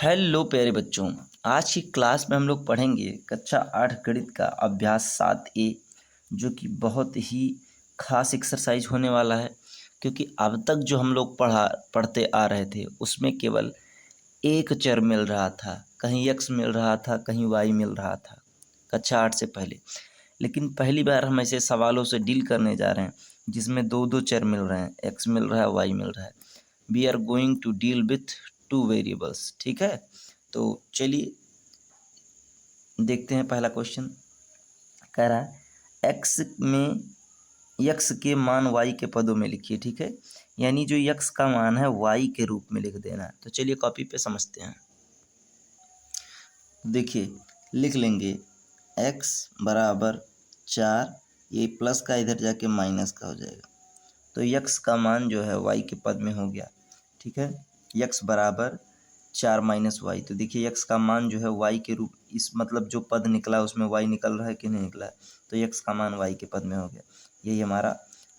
Hello प्यारे बच्चों। आज की क्लास में हम लोग पढ़ेंगे कक्षा 8 गणित का अभ्यास 7A, जो कि बहुत ही खास एक्सरसाइज होने वाला है। क्योंकि अब तक जो हम लोग पढ़ते आ रहे थे उसमें केवल एक चर मिल रहा था, कहीं x मिल रहा था, कहीं y मिल रहा था कक्षा 8 से पहले। लेकिन पहली बार हम ऐसे सवालों से डील करने जा रहे हैं जिसमें दो दो चर मिल रहे हैं, x मिल रहा है, y मिल रहा है। We are going to deal with two variables. ठीक है, तो चलिए देखते हैं। पहला क्वेश्चन कह रहा है x में x के मान y के पदों में लिखिए। ठीक है, यानी जो x का मान है y के रूप में लिख देना है। तो चलिए कॉपी पे समझते हैं। देखिए लिख लेंगे x बराबर 4, ये प्लस का इधर जाके माइनस का हो जाएगा। तो x का मान जो है y के पद में हो गया। ठीक है, x बराबर 4 माइनस वाई। तो देखिए x का मान जो है y के रूप, इस मतलब जो पद निकला उसमें y निकल रहा है कि नहीं निकला है, तो x का मान y के पद में हो गया। यही हमारा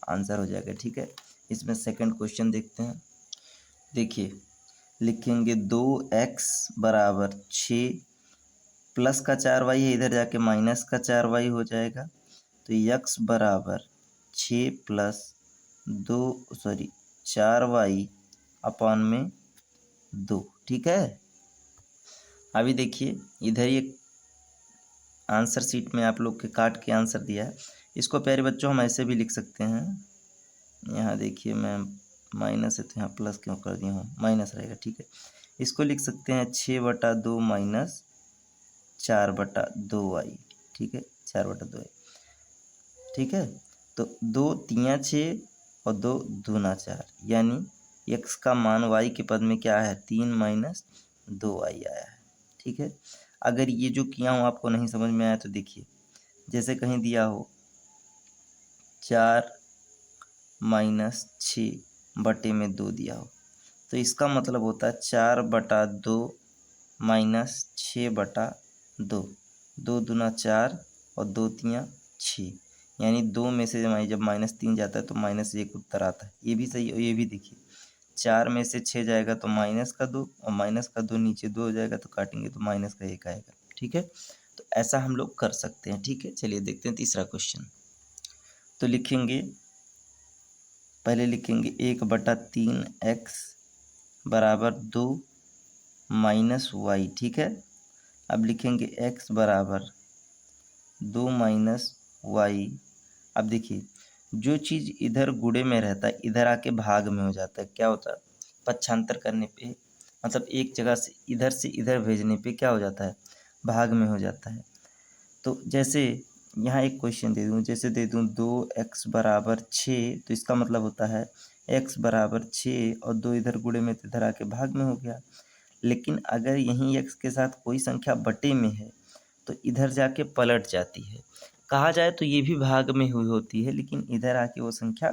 आंसर हो जाएगा। ठीक है, इसमें सेकंड क्वेश्चन देखते हैं। देखिए लिखेंगे 2x बराबर 6, प्लस का 4y है, इधर जाके माइनस का 4y हो जाएगा। तो x बराबर 6 प्लस 4y अपॉन में 2। ठीक है, अभी देखिए इधर ये आंसर शीट में आप लोग के काट के आंसर दिया है। इसको प्यारे बच्चों हम ऐसे भी लिख सकते हैं। यहाँ देखिए मैं माइनस है तो यहाँ प्लस क्यों कर दिया हूँ, माइनस रहेगा। ठीक है, इसको लिख सकते हैं 6/2 माइनस 4/2y। ठीक है, 4/2y। ठीक है, तो 2 तियाँ 6 और 2 दूना 4, यानी x का मान y के पद में क्या है, 3 माइनस 2y आया है। ठीक है, अगर ये जो किया हूँ आपको नहीं समझ में आया तो देखिए, जैसे कहीं दिया हो 4 माइनस 6/2 दिया हो, तो इसका मतलब होता है 4/2 माइनस 6/2। 2 दूना 4 और 2 तियाँ 6, यानी 2 में से जब -3 जाता है तो -1 उत्तर आता है। ये भी सही और ये भी देखिए, 4 में से 6 जाएगा तो माइनस का 2, और माइनस का 2 नीचे 2 हो जाएगा तो काटेंगे तो माइनस का 1 आएगा। ठीक है, तो ऐसा हम लोग कर सकते हैं। ठीक है, चलिए देखते हैं तीसरा क्वेश्चन। तो लिखेंगे, पहले लिखेंगे 1/3x बराबर 2 माइनस वाई। ठीक है, अब लिखेंगे x बराबर 2 माइनस वाई। अब देखिए जो चीज़ इधर गुणे में रहता है इधर आके भाग में हो जाता है, क्या होता है, पक्षांतर करने पे, मतलब एक जगह से इधर भेजने पे क्या हो जाता है, भाग में हो जाता है। तो जैसे यहाँ एक क्वेश्चन दे दूँ, जैसे दे दूँ 2x बराबर 6, तो इसका मतलब होता है x बराबर 6 और 2 इधर गुणे में तो इधर आके भाग में हो गया। लेकिन अगर यहीं x के साथ कोई संख्या बटे में है तो इधर जाके पलट जाती है। कहा जाए तो ये भी भाग में हुई होती है, लेकिन इधर आके वो संख्या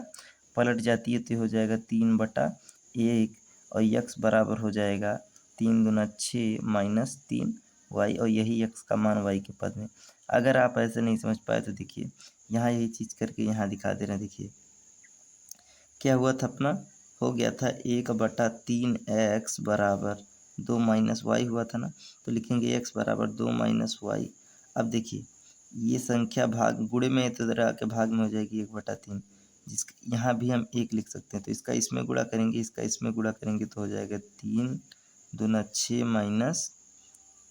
पलट जाती है। तो हो जाएगा 3/1 और x बराबर हो जाएगा 3 दूना 6 माइनस 3y, और यही x का मान y के पद में। अगर आप ऐसे नहीं समझ पाए तो देखिए यहाँ यही चीज़ करके यहाँ दिखा दे रहे हैं। देखिए क्या हुआ था, अपना हो गया था 1/3x बराबर 2 माइनस वाई हुआ था ना, तो लिखेंगे x बराबर 2 माइनस वाई। अब देखिए ये संख्या भाग गुणे में तो इधर आके भाग में हो जाएगी 1/3, जिस यहाँ भी हम 1 लिख सकते हैं। तो इसका इसमें गुणा करेंगे, इसका इसमें गुणा करेंगे तो हो जाएगा 3 दूना 6 माइनस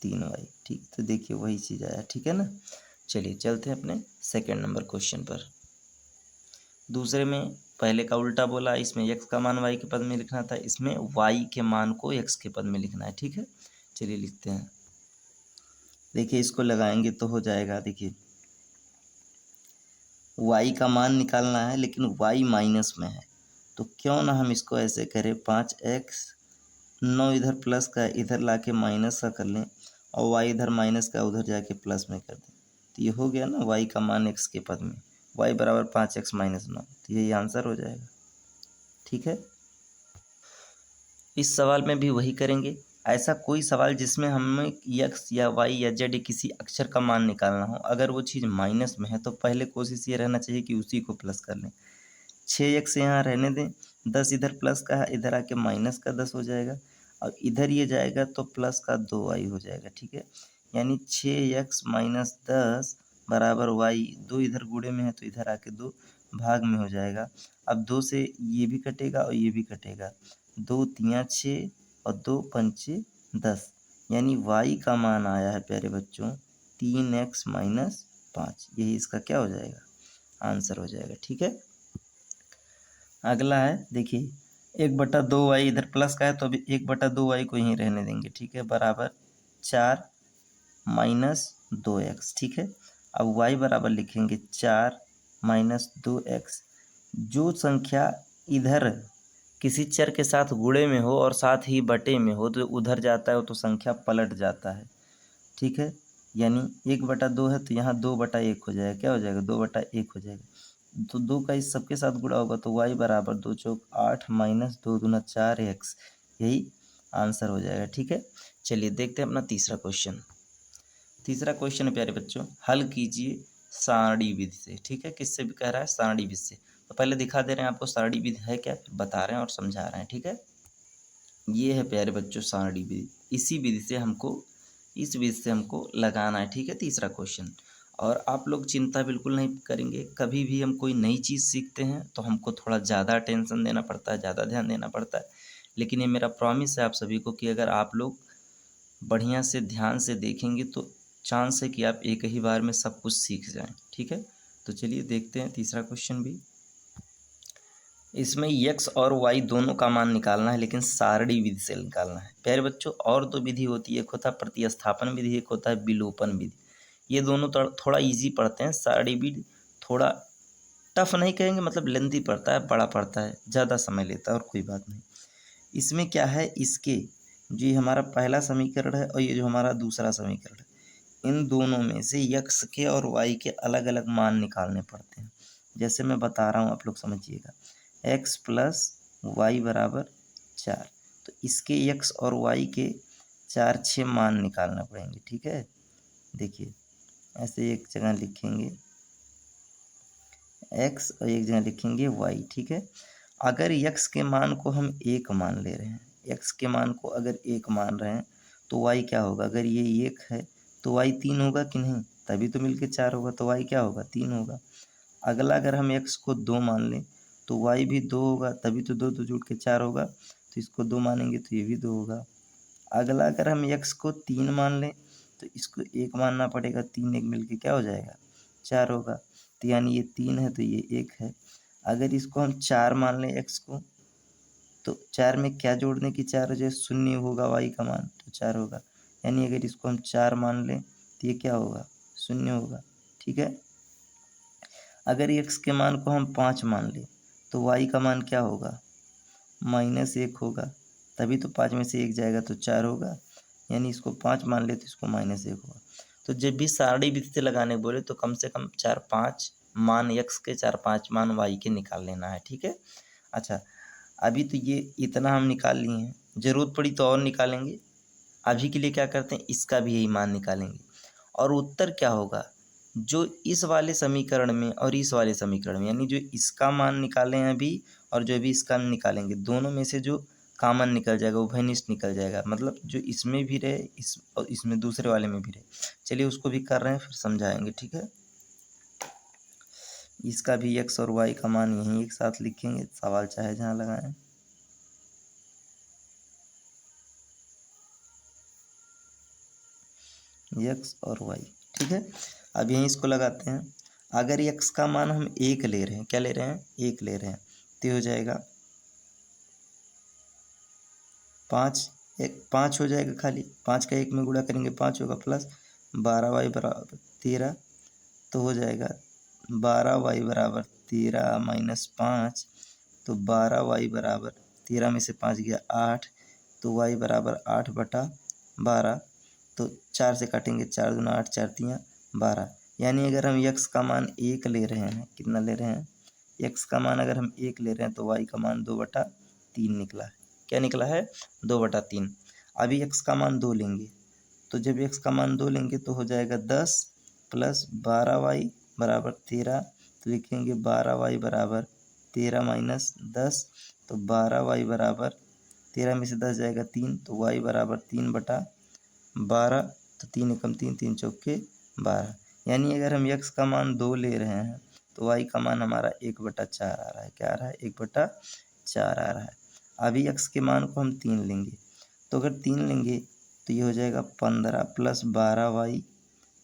3y। ठीक, तो देखिए वही चीज़ आया। ठीक है ना, चलिए चलते हैं अपने सेकेंड नंबर क्वेश्चन पर। दूसरे में पहले का उल्टा बोला, इसमें x का मान y के पद में लिखना था, इसमें y के मान को x के पद में लिखना है। ठीक है, चलिए लिखते हैं। देखिए इसको लगाएंगे तो हो जाएगा, देखिए y का मान निकालना है लेकिन y माइनस में है, तो क्यों ना हम इसको ऐसे करें, 5x 9 इधर प्लस का इधर लाके माइनस का कर लें, और y इधर माइनस का उधर जाके प्लस में कर दें। तो ये हो गया ना y का मान x के पद में, y बराबर 5x माइनस 9, तो यही आंसर हो जाएगा। ठीक है, इस सवाल में भी वही करेंगे। ऐसा कोई सवाल जिसमें हमें x या y या z किसी अक्षर का मान निकालना हो, अगर वो चीज़ माइनस में है तो पहले कोशिश ये रहना चाहिए कि उसी को प्लस कर लें। 6x यहाँ रहने दें, 10 इधर प्लस का है, इधर आके माइनस का 10 हो जाएगा। अब इधर ये जाएगा तो प्लस का 2y हो जाएगा, ठीक है। यानी 6x माइनस 10 बराबर y, 2 इधर गुणे में है तो इधर आके 2 भाग में हो जाएगा। अब 2 से ये भी कटेगा और ये भी कटेगा, 2 तियाँ 6 और 2 पंचे 10, यानी y का मान आया है प्यारे बच्चों 3x माइनस 5। यही इसका क्या हो जाएगा, आंसर हो जाएगा, ठीक है। अगला है देखिए 1/2y, इधर प्लस का है तो अभी 1/2y को यहीं रहने देंगे, ठीक है, बराबर 4 माइनस 2x, ठीक है। अब y बराबर लिखेंगे 4 माइनस 2x। जो संख्या इधर किसी चर के साथ गुणे में हो और साथ ही बटे में हो तो उधर जाता है तो संख्या पलट जाता है, ठीक है। यानी 1/2 है तो यहाँ 2/1 हो जाएगा, क्या हो जाएगा 2/1 हो जाएगा। तो 2 का इस सबके साथ गुणा होगा तो y बराबर 2 चौक 8 माइनस 2 दूना 4x, यही आंसर हो जाएगा, ठीक है। चलिए देखते हैं अपना तीसरा क्वेश्चन। तीसरा क्वेश्चन है प्यारे बच्चों, हल कीजिए सारणी विधि से, ठीक है। किससे भी कह रहा है, सारणी विधि से। तो पहले दिखा दे रहे हैं आपको सारणी विधि है क्या, फिर बता रहे हैं और समझा रहे हैं, ठीक है। ये है प्यारे बच्चों सारणी विधि, इसी विधि से हमको, इस विधि से हमको लगाना है, ठीक है, तीसरा क्वेश्चन। और आप लोग चिंता बिल्कुल नहीं करेंगे, कभी भी हम कोई नई चीज़ सीखते हैं तो हमको थोड़ा ज़्यादा अटेंशन देना पड़ता है, ज़्यादा ध्यान देना पड़ता है। लेकिन ये मेरा प्रॉमिस है आप सभी को कि अगर आप लोग बढ़िया से ध्यान से देखेंगे तो चांस है कि आप एक ही बार में सब कुछ सीख जाएं, ठीक है। तो चलिए देखते हैं तीसरा क्वेश्चन भी। इसमें x और y दोनों का मान निकालना है, लेकिन सारणी विधि से निकालना है प्यारे बच्चों। और दो विधि होती है, एक होता है प्रतिस्थापन विधि, एक होता है विलोपन विधि। ये दोनों थोड़ा इजी पड़ते हैं, सारणी विधि थोड़ा टफ नहीं कहेंगे, मतलब लेंथी पड़ता है, बड़ा पड़ता है, ज़्यादा समय लेता है, और कोई बात नहीं। इसमें क्या है, इसके जो ये हमारा पहला समीकरण है और ये जो हमारा दूसरा समीकरण है, इन दोनों में से x के और y के अलग अलग मान निकालने पड़ते हैं। जैसे मैं बता रहा हूँ, आप लोग समझिएगा, x प्लस वाई बराबर 4, तो इसके x और y के 4 6 मान निकालना पड़ेंगे, ठीक है। देखिए ऐसे एक जगह लिखेंगे x और एक जगह लिखेंगे y, ठीक है। अगर x के मान को हम 1 मान ले रहे हैं, x के मान को अगर 1 मान रहे हैं तो y क्या होगा, अगर ये 1 है तो y 3 होगा कि नहीं, तभी तो मिलके 4 होगा, तो y क्या होगा 3 होगा। अगला अगर हम x को 2 मान लें तो y भी 2 होगा, तभी तो 2 जुड़ के 4 होगा, तो इसको 2 मानेंगे तो ये भी 2 होगा। अगला अगर हम x को 3 मान लें तो इसको 1 मानना पड़ेगा, 3 1 मिलके क्या हो जाएगा 4 होगा, तो यानी ये 3 है तो ये 1 है। अगर इसको हम 4 मान लें x को, तो 4 में क्या जोड़ने की 4 हो जाए, 0 होगा y का मान तो 4 होगा। यानी अगर इसको हम 4 मान लें तो ये क्या होगा 0 होगा, ठीक है। अगर x के मान को हम 5 मान लें तो y का मान क्या होगा, -1 होगा, तभी तो 5 में से 1 जाएगा तो 4 होगा। यानी इसको 5 मान ले तो इसको -1 होगा। तो जब भी सारणी विधि से लगाने बोले तो कम से कम 4-5 मान x के, 4-5 मान y के निकाल लेना है, ठीक है। अच्छा, अभी तो ये इतना हम निकाल लिए हैं, ज़रूरत पड़ी तो और निकालेंगे। अभी के लिए क्या करते हैं, इसका भी यही मान निकालेंगे। और उत्तर क्या होगा, जो इस वाले समीकरण में और इस वाले समीकरण में, यानी जो इसका मान निकालें अभी और जो अभी इसका निकालेंगे, दोनों में से जो कॉमन निकल जाएगा, उभयनिष्ठ निकल जाएगा, मतलब जो इसमें भी रहे इस और इसमें दूसरे वाले में भी रहे। चलिए उसको भी कर रहे हैं, फिर समझाएंगे, ठीक है। इसका भी x और y का मान यहीं एक साथ लिखेंगे, सवाल चाहे जहाँ लगाएं। x और y, ठीक है। अब यहीं इसको लगाते हैं। अगर x का मान हम 1 ले रहे हैं, क्या ले रहे हैं 1 ले रहे हैं, तो हो जाएगा 5 हो जाएगा, खाली 5 का 1 में गुणा करेंगे 5 होगा, प्लस 12y बराबर 13, तो हो जाएगा 12y बराबर 13 माइनस 5, तो 12y बराबर 13 में से 5 गया 8, तो y बराबर 8/12, तो 4 से काटेंगे, 4 दूना 8, 4 तियाँ 12। यानी अगर हम x का मान 1 ले रहे हैं, कितना ले रहे हैं, x का मान अगर हम 1 ले रहे हैं तो y का मान 2/3 निकला है। क्या निकला है 2/3। अभी x का मान 2 लेंगे, तो जब x का मान 2 लेंगे तो हो जाएगा 10 प्लस 12y बराबर 13, तो लिखेंगे 12y बराबर 13 माइनस 10, तो 12y बराबर 13 में से 10 जाएगा 3, तो y बराबर 3/12, तो 3 एकम 3, 3 चौके 12। यानी अगर हम x का मान 2 ले रहे हैं तो y का मान हमारा 1/4 आ रहा है। क्या आ रहा है? 1/4 आ रहा है। अभी x के मान को हम 3 लेंगे, तो अगर 3 लेंगे तो ये हो जाएगा 15 + 12y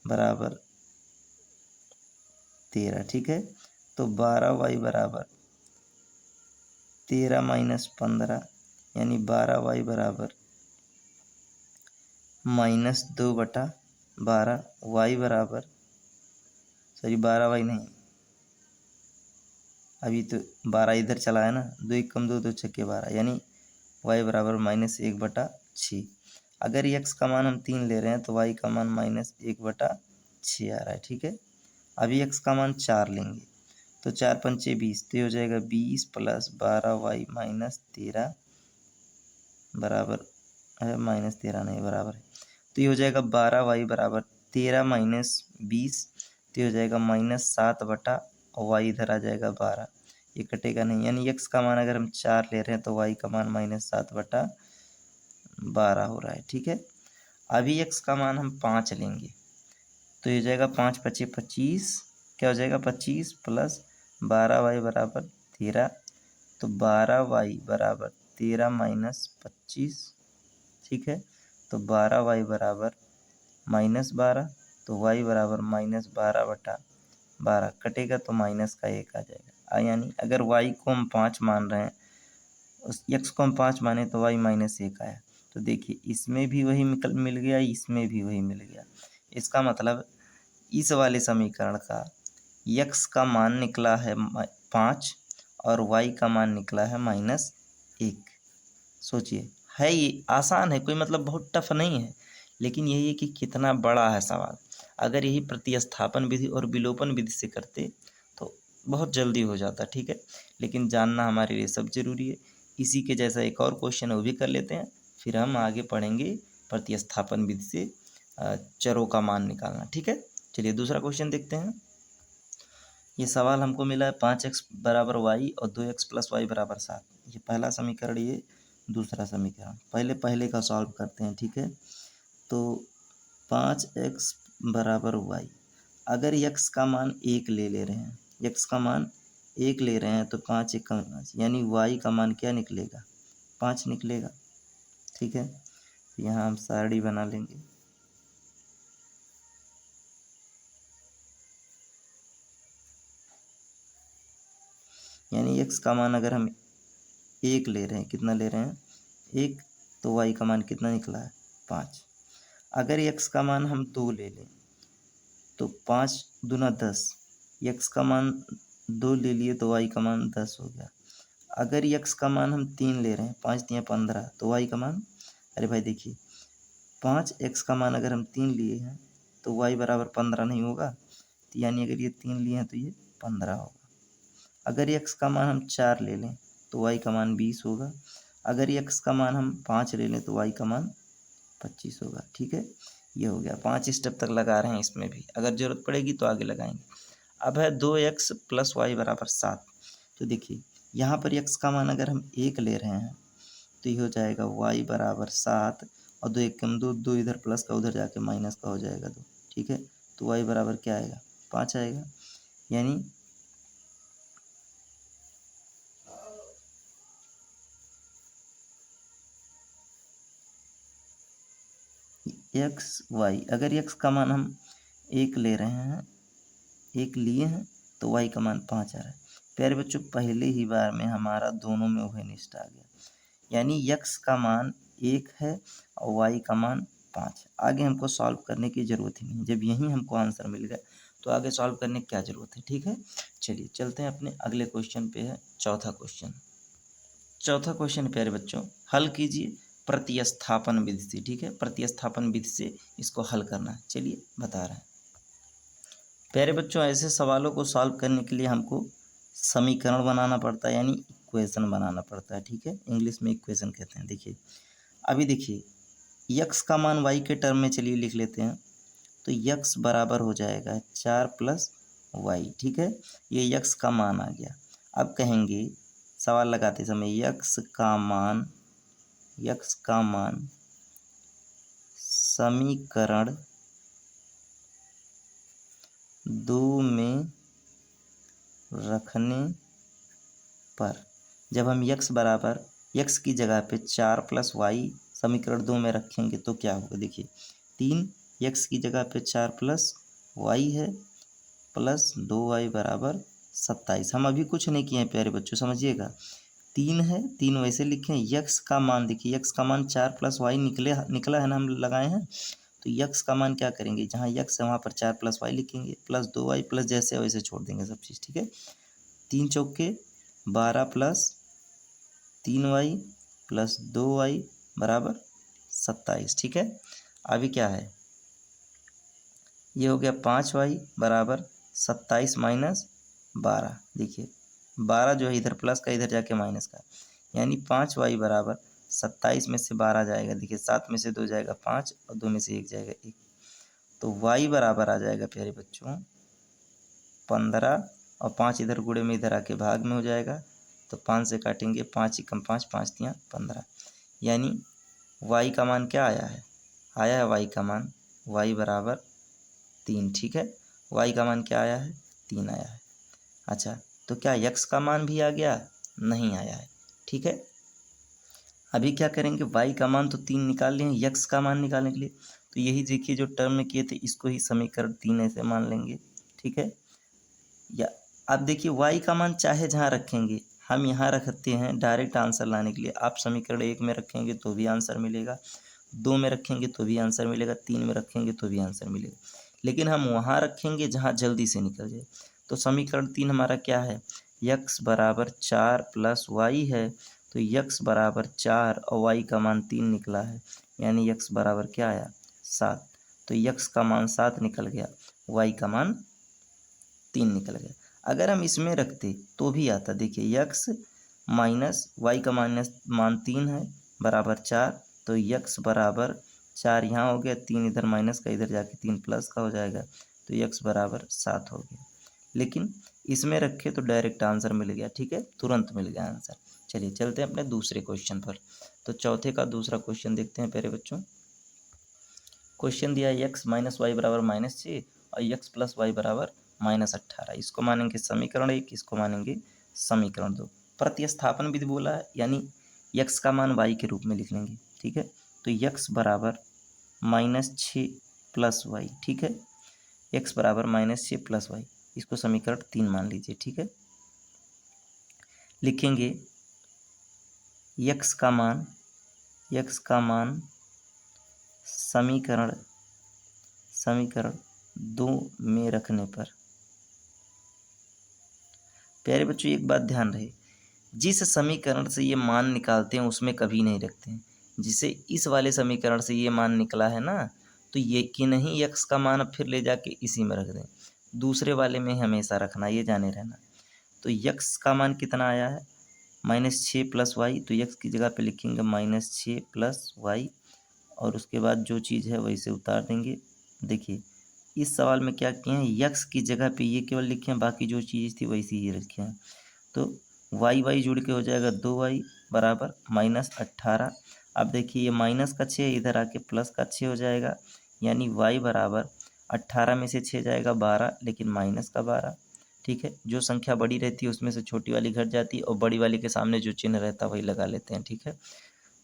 बराबर 13। ठीक है, तो 12y बराबर 13 - 15, यानी 12y बराबर -2/12। y बराबर 12y नहीं, अभी तो 12 इधर चला है ना, 2 एकम 2, 2 छक्के 12, यानी y बराबर -1/6। अगर x का मान हम 3 ले रहे हैं तो y का मान -1/6 आ रहा है। ठीक है, अभी x का मान 4 लेंगे तो 4 पंचे 20, तो ये हो जाएगा 20 + 12y - 13 बराबर है -13 नहीं बराबर है, तो ये हो जाएगा 12y बराबर 13 - 20, तो ये हो जाएगा -7 और y इधर आ जाएगा 12, ये कटेगा नहीं। यानी x का मान अगर हम 4 ले रहे हैं तो y का मान -7/12 हो रहा है। ठीक है, अभी x का मान हम 5 लेंगे तो ये हो जाएगा 5 × 5 = 25, क्या हो जाएगा 25 + 12y बराबर 13, तो 12y बराबर 13 - 25। ठीक है, तो 12y बराबर -12, तो y बराबर -12/12 कटेगा तो माइनस का 1 आ जाएगा। यानी अगर y को हम 5 मान रहे हैं, उस x को हम 5 माने तो y -1 आया। तो देखिए इसमें भी वही मिल गया, इसमें भी वही मिल गया। इसका मतलब इस वाले समीकरण का x का मान निकला है 5 और y का मान निकला है -1। सोचिए, है ये आसान है, कोई मतलब बहुत टफ नहीं है, लेकिन यही है कि कितना बड़ा है सवाल। अगर यही प्रतिस्थापन विधि और विलोपन विधि से करते तो बहुत जल्दी हो जाता। ठीक है, लेकिन जानना हमारे लिए सब जरूरी है। इसी के जैसा एक और क्वेश्चन है, वो भी कर लेते हैं, फिर हम आगे पढ़ेंगे प्रतिस्थापन विधि से चरों का मान निकालना। ठीक है, चलिए दूसरा क्वेश्चन देखते हैं। ये सवाल हमको मिला है 5x बराबर y और 2x + y बराबर 7। ये पहला समीकरण, ये दूसरा समीकरण। पहले का सॉल्व करते हैं। ठीक है, तो 5x बराबर y, अगर x का मान 1 ले रहे हैं, x का मान 1 ले रहे हैं तो 5 × 5, यानी y का मान क्या निकलेगा? 5 निकलेगा। ठीक है, तो यहाँ हम सारणी बना लेंगे। यानी x का मान अगर हम 1 ले रहे हैं, कितना ले रहे हैं? 1, तो y का मान कितना निकला है? 5। अगर x का मान हम 2 ले लें तो 5 दूना 10, x का मान 2 ले लिए तो y का मान 10 हो गया। अगर x का मान हम 3 ले रहे हैं, 5 × 3 = 15, तो y का मान, अरे भाई देखिए 5x का मान अगर हम 3 लिए हैं तो y बराबर 15 नहीं होगा, तो यानी अगर ये 3 लिए हैं तो ये 15 होगा। अगर x का मान हम 4 ले लें तो y का मान 20 होगा। अगर x का मान हम 5 ले लें तो y का मान 25 होगा। ठीक है, ये हो गया। 5 स्टेप तक लगा रहे हैं, इसमें भी अगर ज़रूरत पड़ेगी तो आगे लगाएंगे। अब है 2x + y बराबर 7। तो देखिए यहाँ पर x का मान अगर हम 1 ले रहे हैं तो ये हो जाएगा y बराबर 7 और 2 एकम 2, 2 इधर प्लस का उधर जाके माइनस का हो जाएगा 2। ठीक है, तो y बराबर क्या आएगा? 5 आएगा। यानी y, अगर x का मान हम 1 ले रहे हैं, 1 लिए हैं तो y का मान 5 आ रहा है। प्यारे बच्चों, पहले ही बार में हमारा दोनों में उभयनिष्ठ आ गया, यानी x का मान 1 है और y का मान 5। आगे हमको सॉल्व करने की ज़रूरत ही नहीं, जब यहीं हमको आंसर मिल गया तो आगे सॉल्व करने की क्या ज़रूरत है। ठीक है, चलिए चलते हैं अपने अगले क्वेश्चन पे। है चौथा क्वेश्चन। चौथा क्वेश्चन प्यारे बच्चों, हल कीजिए प्रतिस्थापन विधि से। ठीक है, प्रतिस्थापन विधि से इसको हल करना है। चलिए बता रहे हैं प्यारे बच्चों, ऐसे सवालों को सॉल्व करने के लिए हमको समीकरण बनाना पड़ता है, यानी इक्वेशन बनाना पड़ता है। ठीक है, इंग्लिश में इक्वेशन कहते हैं। देखिए अभी देखिए x का मान y के टर्म में चलिए लिख लेते हैं, तो x बराबर हो जाएगा 4 + y। ठीक है, ये x का मान आ गया। अब कहेंगे सवाल लगाते समय x का मान x का मान समीकरण 2 में रखने पर, जब हम x बराबर x की जगह पे 4 प्लस वाई समीकरण 2 में रखेंगे तो क्या होगा। देखिए 3 x की जगह पे 4 प्लस वाई है प्लस 2y बराबर 27। हम अभी कुछ नहीं किए हैं प्यारे बच्चों, समझिएगा। 3 है, 3 वैसे लिखें। x का मान देखिए, x का मान 4 प्लस वाई निकला है ना, हम लगाए हैं। तो x का मान क्या करेंगे, जहाँ x है वहाँ पर 4 प्लस वाई लिखेंगे प्लस 2y प्लस जैसे वैसे छोड़ देंगे सब चीज़, ठीक है। 3 चौके 12 प्लस 3y प्लस 2y बराबर 27, ठीक है। अभी क्या है, ये हो गया 5y बराबर 27 माइनस 12। देखिए 12 जो है इधर प्लस का, इधर जाके माइनस का, यानी 5y बराबर 27 में से 12 जाएगा। देखिए 7 में से 2 जाएगा 5 और 2 में से 1 जाएगा 1, तो y बराबर आ जाएगा प्यारे बच्चों 15, और 5 इधर गुणे में इधर आके भाग में हो जाएगा, तो 5 से काटेंगे 5 एकम 5, 5 तियाँ 15, यानी y का मान क्या आया है, y का मान y बराबर 3, ठीक है। y का मान क्या आया है, 3 आया है। अच्छा, तो क्या x का मान भी आ गया, नहीं आया है, ठीक है। अभी क्या करेंगे, y का मान तो 3 निकाल लिए, x का मान निकालने के लिए तो यही देखिए जो टर्म में किए थे इसको ही समीकरण 3 ऐसे मान लेंगे, ठीक है। या अब देखिए y का मान चाहे जहाँ रखेंगे, हम यहाँ रखते हैं डायरेक्ट आंसर लाने के लिए। आप समीकरण 1 में रखेंगे तो भी आंसर मिलेगा, 2 में रखेंगे तो भी आंसर मिलेगा, 3 में रखेंगे तो भी आंसर मिलेगा, लेकिन हम वहाँ रखेंगे जहाँ जल्दी से निकल जाए। तो समीकरण 3 हमारा क्या है, x बराबर 4 प्लस वाई है, तो x बराबर 4 और y का मान 3 निकला है, यानी x बराबर क्या आया, 7। तो x का मान 7 निकल गया, y का मान 3 निकल गया। अगर हम इसमें रखते तो भी आता, देखिए x माइनस वाई का मान 3 है बराबर 4, तो x बराबर 4 यहाँ हो गया, 3 इधर माइनस का, इधर जाके 3 प्लस का हो जाएगा, तो x बराबर 7 हो गया। लेकिन इसमें रखे तो डायरेक्ट आंसर मिल गया, ठीक है, तुरंत मिल गया आंसर। चलिए चलते हैं अपने दूसरे क्वेश्चन पर। तो चौथे का दूसरा क्वेश्चन देखते हैं प्यारे बच्चों। क्वेश्चन दिया है x माइनस वाई बराबर -6 और x प्लस वाई बराबर -18। इसको मानेंगे समीकरण 1, इसको मानेंगे समीकरण 2। प्रतिस्थापन विधि बोला है, यानी x का मान y के रूप में लिख लेंगे, ठीक है। तो x बराबर -6 प्लस वाई, ठीक है, x बराबर -6 प्लस वाई, इसको समीकरण 3 मान लीजिए, ठीक है। लिखेंगे x का मान समीकरण 2 में रखने पर। प्यारे बच्चों एक बात ध्यान रहे, जिस समीकरण से ये मान निकालते हैं उसमें कभी नहीं रखते हैं। जिसे इस वाले समीकरण से ये मान निकला है ना, तो ये कि नहीं x का मान अब फिर ले जाके इसी में रख दें, दूसरे वाले में हमेशा रखना, ये जाने रहना। तो x का मान कितना आया है, -6 प्लस वाई, तो x की जगह पे लिखेंगे -6 प्लस वाई, और उसके बाद जो चीज़ है वैसे उतार देंगे। देखिए इस सवाल में क्या किए हैं, x की जगह पे ये केवल लिखे हैं, बाकी जो चीज़ थी वैसी ही रखे हैं। तो y जुड़ के हो जाएगा 2y बराबर -18। अब देखिए ये माइनस का 6 इधर आके प्लस का 6 हो जाएगा, यानी y बराबर 18 में से 6 जाएगा 12, लेकिन माइनस का 12, ठीक है। जो संख्या बड़ी रहती है उसमें से छोटी वाली घट जाती है, और बड़ी वाली के सामने जो चिन्ह रहता है वही लगा लेते हैं, ठीक है।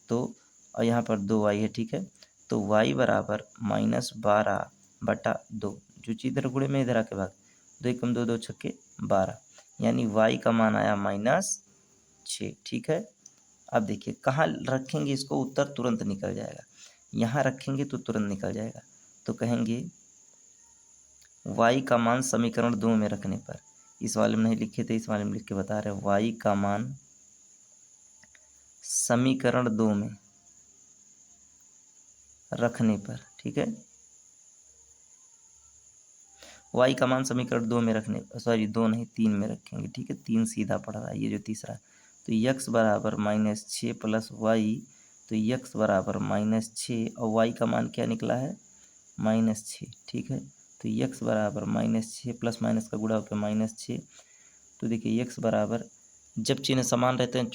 तो और यहाँ पर 2y है, ठीक है। तो y बराबर -12/2, जो चीज़ इधर गुणे में इधर आके भाग, 2 एकम 2, 2 छक्के 12, यानी y का मान आया -6, ठीक है। अब देखिए कहाँ रखेंगे इसको, उत्तर तुरंत निकल जाएगा, यहाँ रखेंगे तो तुरंत निकल जाएगा। तो कहेंगे y का मान समीकरण 2 में रखने पर, इस वाले में नहीं लिखे थे, इस वाले में लिख के बता रहे हैं, y का मान समीकरण 2 में रखने पर, ठीक है, y का मान समीकरण 2 में रखने, सॉरी 2 नहीं 3 में रखेंगे, ठीक है, 3 सीधा पड़ रहा है, ये जो तीसरा। तो x बराबर -6 प्लस वाई, तो x बराबर -6 और y का मान क्या निकला है, -6, ठीक है। तो x बराबर -6 प्लस माइनस का गुणा होकर -6, तो देखिए x बराबर जब चिन्ह समान रहते हैं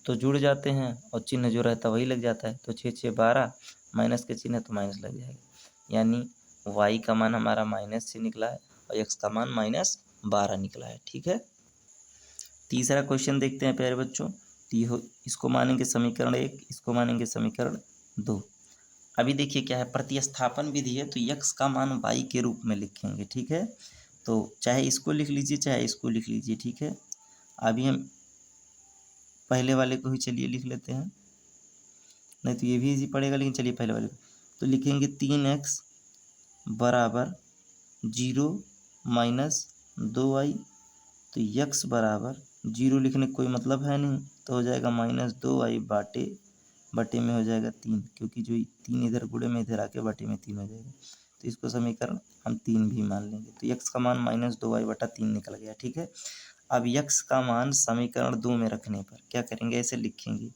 तो जुड़ जाते हैं और चिन्ह जो रहता है वही लग जाता है। तो 6 6 12 माइनस के चिन्ह तो माइनस लग जाएगा, यानी y का मान हमारा -6 निकला है और x का मान -12 निकला है। ठीक है, तीसरा क्वेश्चन देखते हैं प्यारे बच्चों। इसको मानेंगे समीकरण 1, इसको मानेंगे समीकरण 2। अभी देखिए क्या है, प्रतिस्थापन विधि है तो x का मान y के रूप में लिखेंगे। ठीक है, तो चाहे इसको लिख लीजिए चाहे इसको लिख लीजिए। ठीक है, अभी हम पहले वाले को ही चलिए लिख लेते हैं, नहीं तो ये भी इजी पड़ेगा, लेकिन चलिए पहले वाले को तो लिखेंगे 3x बराबर 0 माइनस 2y। तो x बराबर 0 लिखने का कोई मतलब है नहीं, तो हो जाएगा -2y बटे में हो जाएगा 3, क्योंकि जो 3 इधर गुणे में इधर आके बटे में 3 हो जाएगा। तो इसको समीकरण हम 3 भी मान लेंगे। तो x का मान -2y बटा 3 निकल गया। ठीक है, अब x का मान समीकरण 2 में रखने पर क्या करेंगे, ऐसे लिखेंगे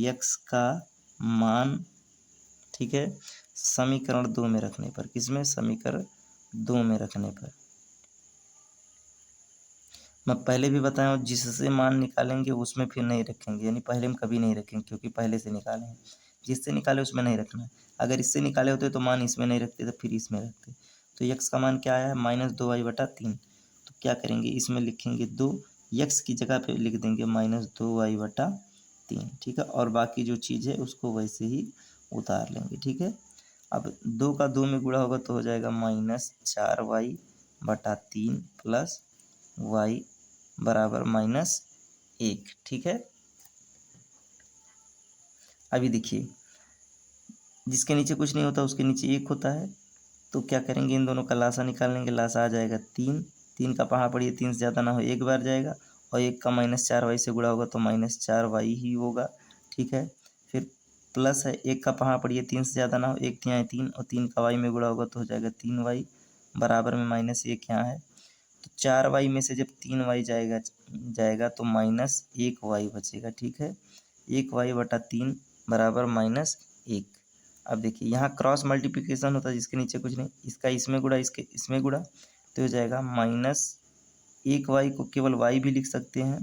x का मान, ठीक है, समीकरण 2 में रखने पर, किसमें, समीकरण 2 में रखने पर। मैं पहले भी बताया हूँ, जिससे मान निकालेंगे उसमें फिर नहीं रखेंगे, यानी पहले में कभी नहीं रखेंगे, क्योंकि पहले से निकाले हैं। जिससे निकाले उसमें नहीं रखना है। अगर इससे निकाले होते तो मान इसमें नहीं रखते, तो फिर इसमें रखते। तो x का मान क्या आया है, -2y बटा 3। तो क्या करेंगे, इसमें लिखेंगे 2, x की जगह पे लिख देंगे -2y बटा 3। ठीक है, और बाकी जो चीज़ है उसको वैसे ही उतार लेंगे। ठीक है, अब 2 का 2 में गुणा होगा तो हो जाएगा -4y बटा 3 प्लस y बराबर -1। ठीक है, अभी देखिए, जिसके नीचे कुछ नहीं होता उसके नीचे 1 होता है। तो क्या करेंगे, इन दोनों का लासा निकाल लेंगे। लासा आ जाएगा 3, 3 का पहाड़ पढ़िए 3 से ज़्यादा ना हो, एक बार जाएगा, और 1 का -4y से गुणा होगा तो -4y ही होगा। ठीक है, फिर प्लस है, 1 का पहाड़ पढ़िए 3 से ज़्यादा ना हो, 1 3 3 और 3 का y में गुणा होगा तो हो जाएगा 3y बराबर में -1 यहाँ है। तो 4y में से जब 3y जाएगा तो -1y बचेगा। ठीक है, 1y बटा 3 बराबर -1। अब देखिए यहाँ क्रॉस मल्टीप्लिकेशन होता है, जिसके नीचे कुछ नहीं, इसका इसमें गुणा इसके इसमें गुणा, तो हो जाएगा -1y को केवल y भी लिख सकते हैं।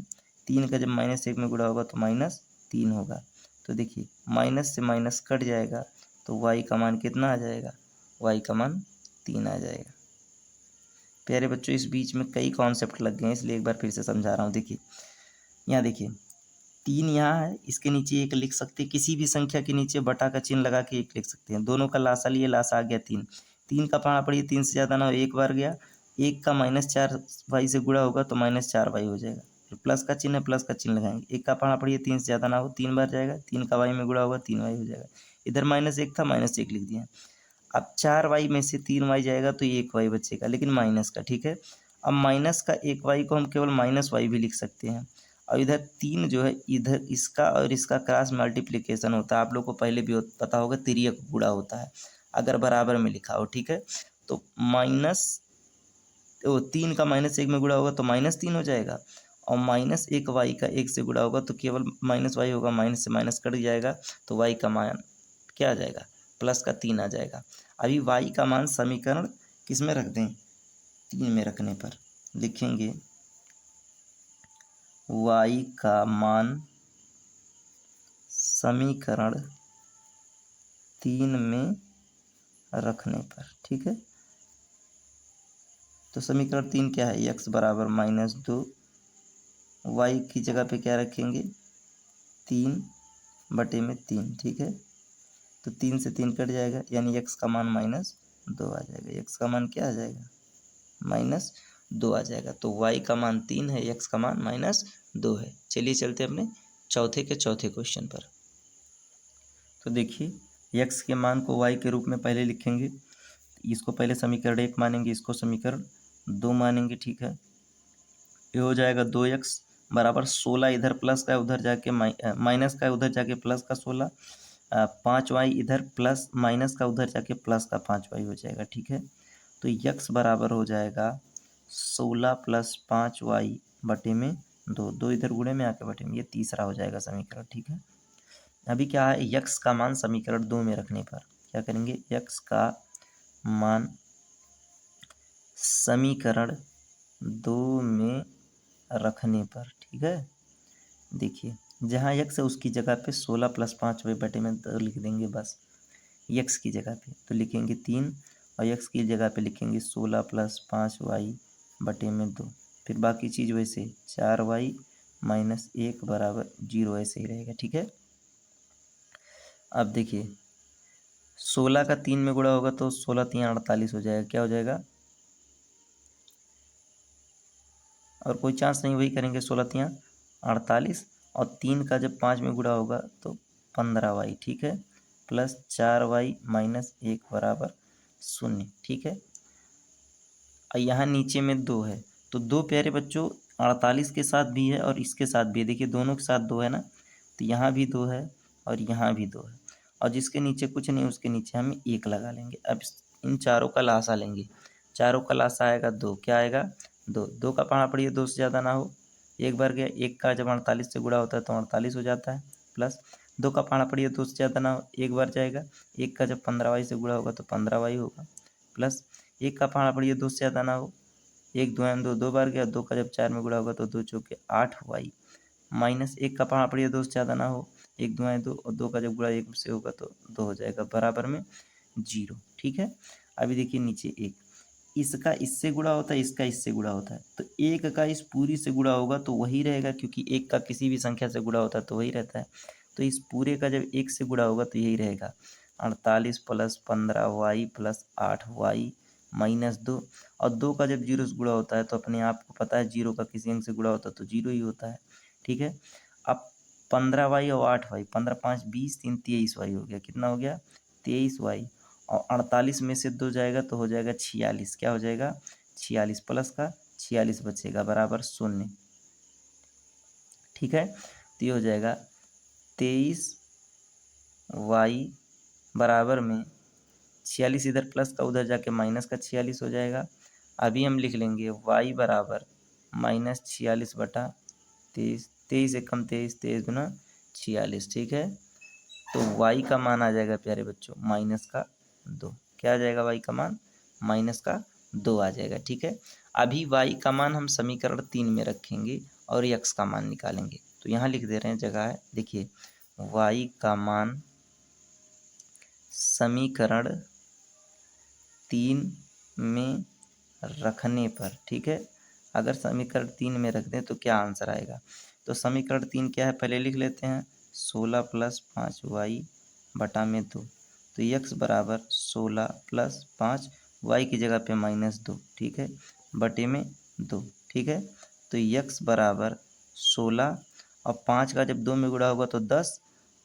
3 का जब -1 में गुणा होगा तो -3 होगा। तो देखिए माइनस से माइनस कट जाएगा तो y का मान कितना आ जाएगा, y का मान 3 आ जाएगा। प्यारे बच्चों, इस बीच में कई कॉन्सेप्ट लग गए हैं, इसलिए एक बार फिर से समझा रहा हूँ। देखिए यहाँ देखिए 3 यहाँ है, इसके नीचे 1 लिख सकते हैं, किसी भी संख्या के नीचे बटा का चिन्ह लगा के 1 लिख सकते हैं। दोनों का लासा लिए, लासा आ गया 3, 3 का पहाड़ा पढ़िए 3 से ज़्यादा ना हो, एक बार गया, 1 का -4y से गुणा होगा तो -4y हो जाएगा। फिर प्लस का चिन्ह है, प्लस का चिन्ह लगाएंगे, 1 का पहाड़ा पढ़िए 3 से ज़्यादा ना हो, 3 बार जाएगा, 3 का y में गुणा होगा 3y हो जाएगा। इधर -1 था, -1 लिख दिया। अब 4y में से 3y जाएगा तो 1y बचेगा, लेकिन माइनस का। ठीक है, अब माइनस का 1y को हम केवल -y भी लिख सकते हैं। और इधर 3 जो है, इधर इसका और इसका क्रॉस मल्टीप्लिकेशन होता है। आप लोग को पहले भी पता होगा, तिर्यक गुणा होता है अगर बराबर में लिखा हो। ठीक है, तो 3 का -1 में गुणा होगा तो -3 हो जाएगा, और -1y का 1 से गुणा होगा तो केवल -y होगा, माइनस से माइनस कट जाएगा तो y का मान क्या आ जाएगा, प्लस का 3 आ जाएगा। अभी y का मान समीकरण किस में रख दें, 3 में रखने पर लिखेंगे y का मान समीकरण 3 में रखने पर। ठीक है, तो समीकरण 3 क्या है, x बराबर -2, y की जगह पे क्या रखेंगे, 3 बटे में 3। ठीक है, तो 3 से 3 कट जाएगा, यानी x का मान -2 आ जाएगा। x का मान क्या आ जाएगा, -2 आ जाएगा। तो y का मान 3 है, x का मान -2 है। चलिए चलते अपने चौथे क्वेश्चन पर। तो देखिए x के मान को y के रूप में पहले लिखेंगे, इसको पहले समीकरण 1 मानेंगे, इसको समीकरण 2 मानेंगे। ठीक है, ये हो जाएगा 2x बराबर 16, इधर प्लस का उधर जाके माइनस का उधर जाके प्लस का 16, 5y इधर प्लस माइनस का उधर जाके प्लस का 5y हो जाएगा। ठीक है, तो x बराबर हो जाएगा 16 + 5y बटे में 2, 2 इधर गुणे में आके बटे में, ये तीसरा हो जाएगा समीकरण। ठीक है, अभी क्या है, x का मान समीकरण 2 में रखने पर क्या करेंगे, x का मान समीकरण 2 में रखने पर, ठीक है, देखिए जहाँ x है उसकी जगह पे 16 + 5y बटे में 2 लिख देंगे बस, x की जगह पे तो लिखेंगे 3 और x की जगह पे लिखेंगे 16 + 5y बटे में 2। फिर बाकी चीज़ वैसे 4y - 1 बराबर 0 ऐसे ही रहेगा। ठीक है, अब देखिए 16 का 3 में गुणा होगा तो 16 3 48 हो जाएगा। क्या हो जाएगा, और कोई चांस नहीं, वही करेंगे 16 3 48 और 3 का जब 5 में गुणा होगा तो 15y। ठीक है, प्लस 4y - 1 बराबर 0। ठीक है, और यहाँ नीचे में 2 है तो 2 प्यारे बच्चों 48 के साथ भी है और इसके साथ भी है। देखिए दोनों के साथ 2 है ना, तो यहाँ भी 2 है और यहाँ भी 2 है, और जिसके नीचे कुछ नहीं उसके नीचे हम 1 लगा लेंगे। अब इन चारों का लासा लेंगे, चारों का लासा आएगा 2। क्या आएगा, 2। 2 का पहाड़ा पढ़िए 2 से ज़्यादा ना हो, एक बार गया, 1 का जब 48 से गुणा होता है तो 48 हो जाता है, प्लस 2 का पहाड़ा पढ़िए 2 से ज़्यादा ना हो, एक बार जाएगा, 1 का जब 15y से गुणा होगा तो 15y होगा, प्लस 1 का पहाड़ा पढ़िए 2 से ज़्यादा ना हो, 1 2 2, 2 बार गया, 2 का जब 4 में गुणा होगा तो 2 चौके 8y माइनस 1 का पहाड़ा पढ़िए 2 से ज़्यादा ना हो, 1 2 2 और 2 का जब गुणा 1 से होगा तो 2 हो जाएगा बराबर में 0। ठीक है, अभी देखिए नीचे 1, इसका इससे गुणा होता है, इसका इससे गुणा होता है, तो 1 का इस पूरी से गुणा होगा तो वही रहेगा, क्योंकि 1 का किसी भी संख्या से गुणा होता है तो वही रहता है। तो इस पूरे का जब 1 से गुणा होगा तो यही रहेगा, 48 + 15y + 8y - 2, और 2 का जब 0 से गुणा होता है तो अपने आप को पता है 0 का किसी अंक से गुणा होता है तो 0 ही होता है। ठीक है, अब 15y और 8y, 15 5 20 3 23y हो गया, कितना हो गया 23y, और 48 में से 2 जाएगा तो हो जाएगा 46। क्या हो जाएगा 46, प्लस का 46 बचेगा बराबर 0। ठीक है, तो ये हो जाएगा 23y बराबर में 46, इधर प्लस का उधर जाके माइनस का 46 हो जाएगा। अभी हम लिख लेंगे y बराबर -46 बटा 23, 23 एकम 23, 23 दूना 46। ठीक है, तो y का मान आ जाएगा प्यारे बच्चों -2। क्या आ जाएगा y का मान -2 आ जाएगा। ठीक है, अभी y का मान हम समीकरण 3 में रखेंगे और x का मान निकालेंगे। तो यहाँ लिख दे रहे हैं, जगह है, देखिए y का मान समीकरण 3 में रखने पर, ठीक है, अगर समीकरण 3 में रख दें तो क्या आंसर आएगा। तो समीकरण 3 क्या है पहले लिख लेते हैं, 16 + 5y बटा में 2, तो x बराबर 16 + 5 y की जगह पे -2, ठीक है, बटे में 2। ठीक है, तो x बराबर 16 और 5 का जब 2 में गुणा होगा तो 10,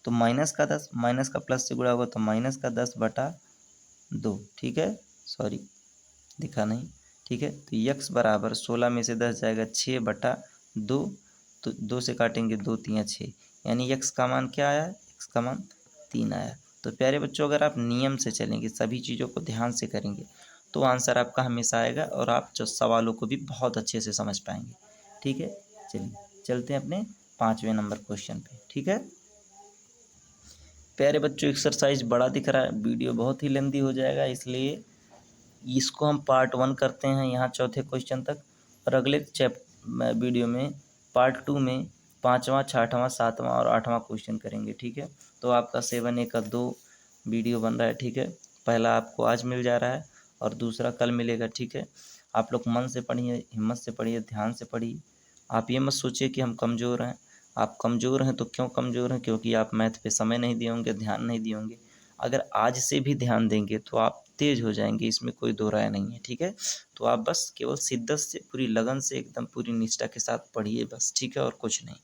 तो माइनस का 10, माइनस का प्लस से गुणा होगा तो माइनस का 10 बटा 2। ठीक है, सॉरी दिखा नहीं। ठीक है, तो x बराबर 16 में से 10 जाएगा 6 बटा 2, तो 2 से काटेंगे 2 3 6, यानी x का मान क्या आया, x का मान 3 आया। तो प्यारे बच्चों अगर आप नियम से चलेंगे, सभी चीज़ों को ध्यान से करेंगे तो आंसर आपका हमेशा आएगा और आप जो सवालों को भी बहुत अच्छे से समझ पाएंगे। ठीक है, चलिए चलते हैं अपने 5वें नंबर क्वेश्चन पे। ठीक है प्यारे बच्चों, एक्सरसाइज बड़ा दिख रहा है, वीडियो बहुत ही लेंदी हो जाएगा, इसलिए इसको हम पार्ट 1 करते हैं यहाँ चौथे क्वेश्चन तक, और अगले वीडियो में पार्ट 2 में 5वां 6वां 7वां और 8वां क्वेश्चन करेंगे। ठीक है, तो आपका 7A का 2 वीडियो बन रहा है। ठीक है, पहला आपको आज मिल जा रहा है और दूसरा कल मिलेगा। ठीक है, आप लोग मन से पढ़िए, हिम्मत से पढ़िए, ध्यान से पढ़िए। आप ये मत सोचिए कि हम कमज़ोर हैं, आप कमज़ोर हैं तो क्यों कमज़ोर हैं, क्योंकि आप मैथ पे समय नहीं दिए होंगे, ध्यान नहीं दिए होंगे। अगर आज से भी ध्यान देंगे तो आप तेज़ हो जाएंगे, इसमें कोई दो राय नहीं है। ठीक है, तो आप बस केवल शिद्दत से, पूरी लगन से, एकदम पूरी निष्ठा के साथ पढ़िए बस। ठीक है, और कुछ नहीं।